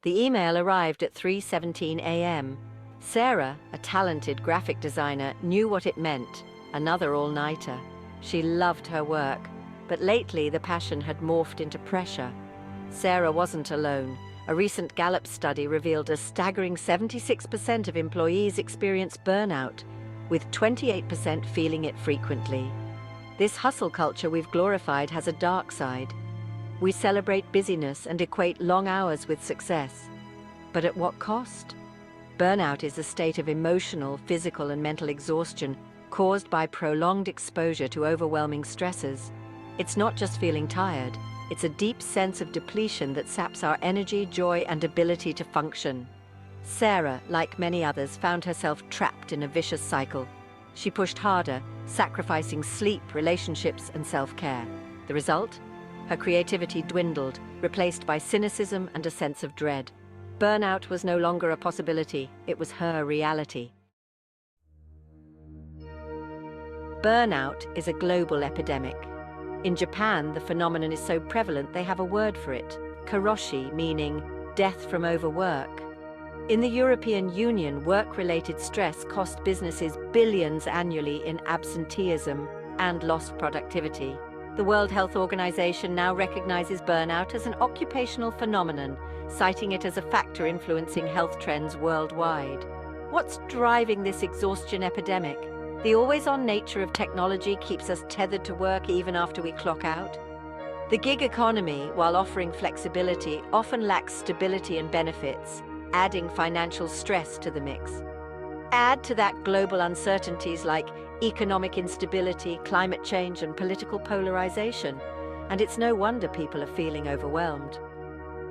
The email arrived at 3:17 a.m. Sarah, a talented graphic designer, knew what it meant. Another all-nighter. She loved her work, but lately the passion had morphed into pressure. Sarah wasn't alone. A recent Gallup study revealed a staggering 76% of employees experience burnout, with 28% feeling it frequently. This hustle culture we've glorified has a dark side. We celebrate busyness and equate long hours with success. But at what cost? Burnout is a state of emotional, physical, and mental exhaustion caused by prolonged exposure to overwhelming stressors. It's not just feeling tired. It's a deep sense of depletion that saps our energy, joy, and ability to function. Sarah, like many others, found herself trapped in a vicious cycle. She pushed harder, sacrificing sleep, relationships, and self-care. The result? Her creativity dwindled, replaced by cynicism and a sense of dread. Burnout was no longer a possibility, it was her reality. Burnout is a global epidemic. In Japan, the phenomenon is so prevalent they have a word for it, karoshi, meaning death from overwork. In the European Union, work-related stress costs businesses billions annually in absenteeism and lost productivity. The World Health Organization now recognizes burnout as an occupational phenomenon, citing it as a factor influencing health trends worldwide. What's driving this exhaustion epidemic? The always-on nature of technology keeps us tethered to work even after we clock out. The gig economy, while offering flexibility, often lacks stability and benefits, adding financial stress to the mix. Add to that global uncertainties like economic instability, climate change, and political polarization, and it's no wonder people are feeling overwhelmed.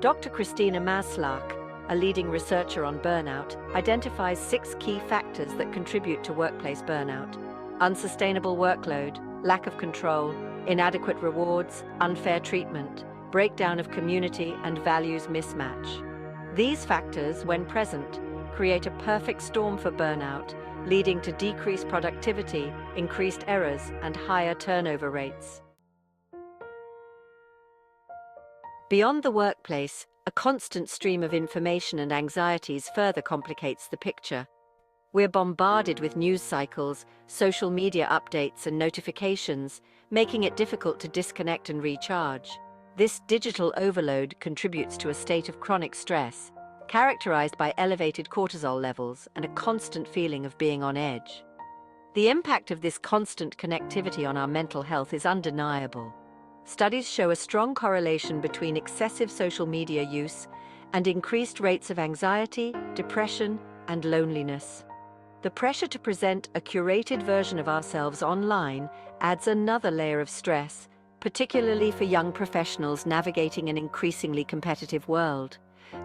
Dr. Christina Maslach, a leading researcher on burnout, identifies 6 key factors that contribute to workplace burnout: unsustainable workload, lack of control, inadequate rewards, unfair treatment, breakdown of community, and values mismatch. These factors, when present, create a perfect storm for burnout, leading to decreased productivity, increased errors, and higher turnover rates. Beyond the workplace, a constant stream of information and anxieties further complicates the picture. We're bombarded with news cycles, social media updates, and notifications, making it difficult to disconnect and recharge. This digital overload contributes to a state of chronic stress, characterized by elevated cortisol levels and a constant feeling of being on edge. The impact of this constant connectivity on our mental health is undeniable. Studies show a strong correlation between excessive social media use and increased rates of anxiety, depression, and loneliness. The pressure to present a curated version of ourselves online adds another layer of stress, particularly for young professionals navigating an increasingly competitive world.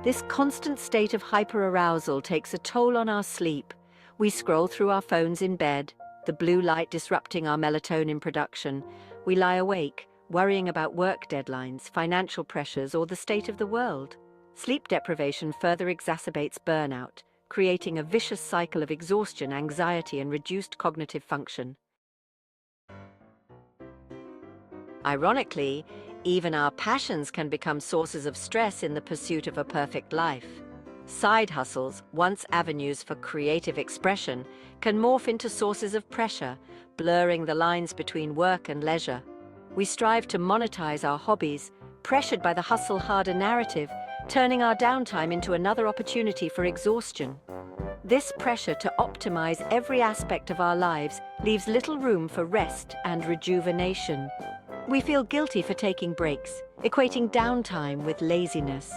This constant state of hyperarousal takes a toll on our sleep. We scroll through our phones in bed, the blue light disrupting our melatonin production. We lie awake, worrying about work deadlines, financial pressures, or the state of the world. Sleep deprivation further exacerbates burnout, creating a vicious cycle of exhaustion, anxiety, and reduced cognitive function. Ironically, even our passions can become sources of stress in the pursuit of a perfect life. Side hustles, once avenues for creative expression, can morph into sources of pressure, blurring the lines between work and leisure. We strive to monetize our hobbies, pressured by the hustle harder narrative, turning our downtime into another opportunity for exhaustion. This pressure to optimize every aspect of our lives leaves little room for rest and rejuvenation. We feel guilty for taking breaks, equating downtime with laziness.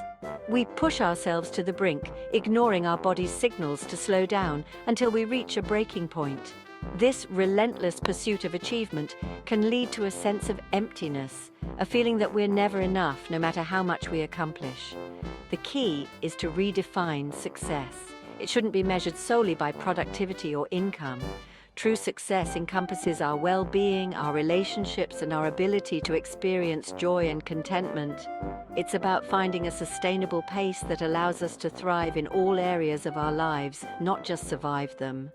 We push ourselves to the brink, ignoring our body's signals to slow down until we reach a breaking point. This relentless pursuit of achievement can lead to a sense of emptiness, a feeling that we're never enough no matter how much we accomplish. The key is to redefine success. It shouldn't be measured solely by productivity or income. True success encompasses our well-being, our relationships, and our ability to experience joy and contentment. It's about finding a sustainable pace that allows us to thrive in all areas of our lives, not just survive them.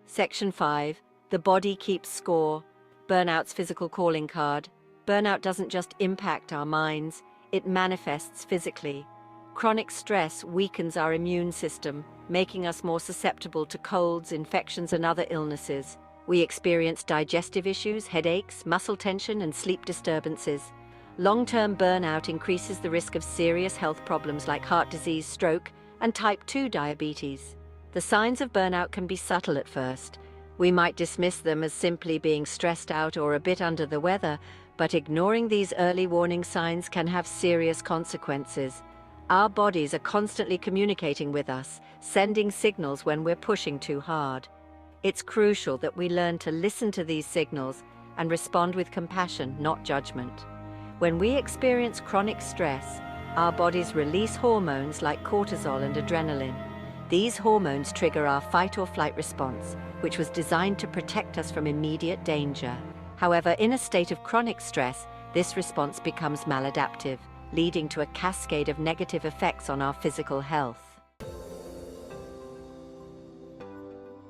Section 5. The body keeps score. Burnout's physical calling card. Burnout doesn't just impact our minds, it manifests physically. Chronic stress weakens our immune system, making us more susceptible to colds, infections, and other illnesses. We experience digestive issues, headaches, muscle tension, and sleep disturbances. Long-term burnout increases the risk of serious health problems like heart disease, stroke, and type 2 diabetes. The signs of burnout can be subtle at first. We might dismiss them as simply being stressed out or a bit under the weather, but ignoring these early warning signs can have serious consequences. Our bodies are constantly communicating with us, sending signals when we're pushing too hard. It's crucial that we learn to listen to these signals and respond with compassion, not judgment. When we experience chronic stress, our bodies release hormones like cortisol and adrenaline. These hormones trigger our fight or flight response, which was designed to protect us from immediate danger. However, in a state of chronic stress, this response becomes maladaptive, leading to a cascade of negative effects on our physical health.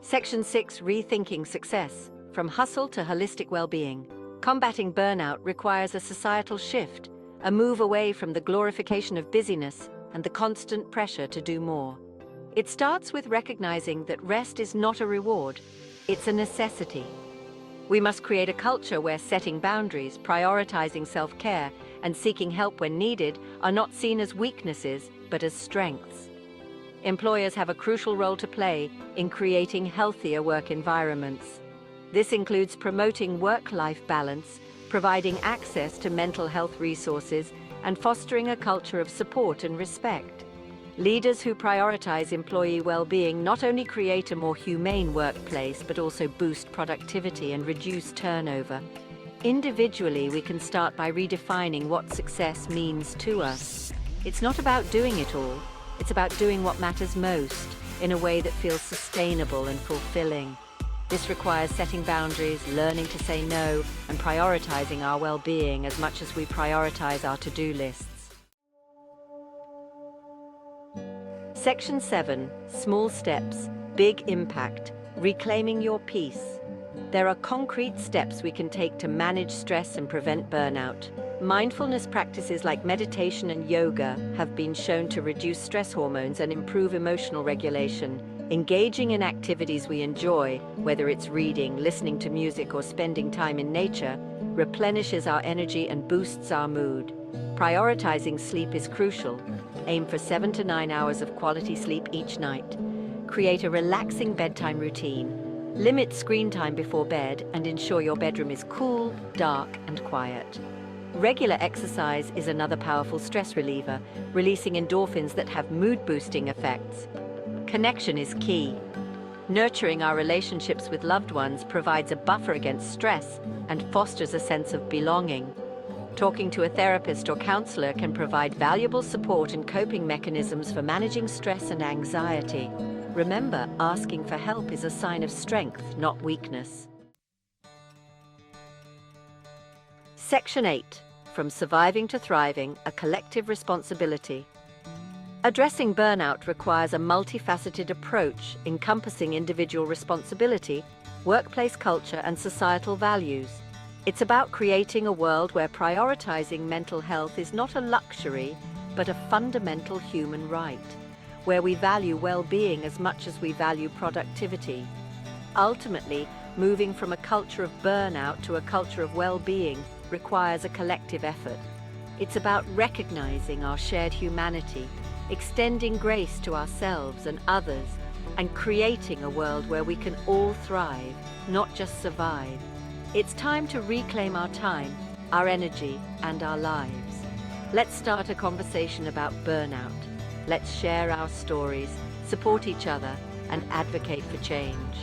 Section 6. Rethinking Success. From hustle to holistic well-being. Combating burnout requires a societal shift, a move away from the glorification of busyness and the constant pressure to do more. It starts with recognizing that rest is not a reward, it's a necessity. We must create a culture where setting boundaries, prioritizing self-care, and seeking help when needed are not seen as weaknesses, but as strengths. Employers have a crucial role to play in creating healthier work environments. This includes promoting work-life balance, providing access to mental health resources, and fostering a culture of support and respect. Leaders who prioritize employee well-being not only create a more humane workplace, but also boost productivity and reduce turnover. Individually, we can start by redefining what success means to us. It's not about doing it all, it's about doing what matters most in a way that feels sustainable and fulfilling. This requires setting boundaries, learning to say no, and prioritizing our well-being as much as we prioritize our to-do lists. Section 7. Small steps, big impact. Reclaiming your peace. There are concrete steps we can take to manage stress and prevent burnout. Mindfulness practices like meditation and yoga have been shown to reduce stress hormones and improve emotional regulation. Engaging in activities we enjoy, whether it's reading, listening to music, or spending time in nature, replenishes our energy and boosts our mood. Prioritizing sleep is crucial. Aim for 7 to 9 hours of quality sleep each night. Create a relaxing bedtime routine. Limit screen time before bed and ensure your bedroom is cool, dark, and quiet. Regular exercise is another powerful stress reliever, releasing endorphins that have mood-boosting effects. Connection is key. Nurturing our relationships with loved ones provides a buffer against stress and fosters a sense of belonging. Talking to a therapist or counselor can provide valuable support and coping mechanisms for managing stress and anxiety. Remember, asking for help is a sign of strength, not weakness. Section 8. From surviving to thriving, a collective responsibility. Addressing burnout requires a multifaceted approach encompassing individual responsibility, workplace culture, and societal values. It's about creating a world where prioritizing mental health is not a luxury, but a fundamental human right, where we value well-being as much as we value productivity. Ultimately, moving from a culture of burnout to a culture of well-being requires a collective effort. It's about recognizing our shared humanity, extending grace to ourselves and others, and creating a world where we can all thrive, not just survive. It's time to reclaim our time, our energy, and our lives. Let's start a conversation about burnout. Let's share our stories, support each other, and advocate for change.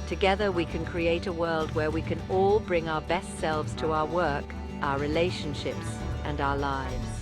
Together we can create a world where we can all bring our best selves to our work, our relationships, and our lives.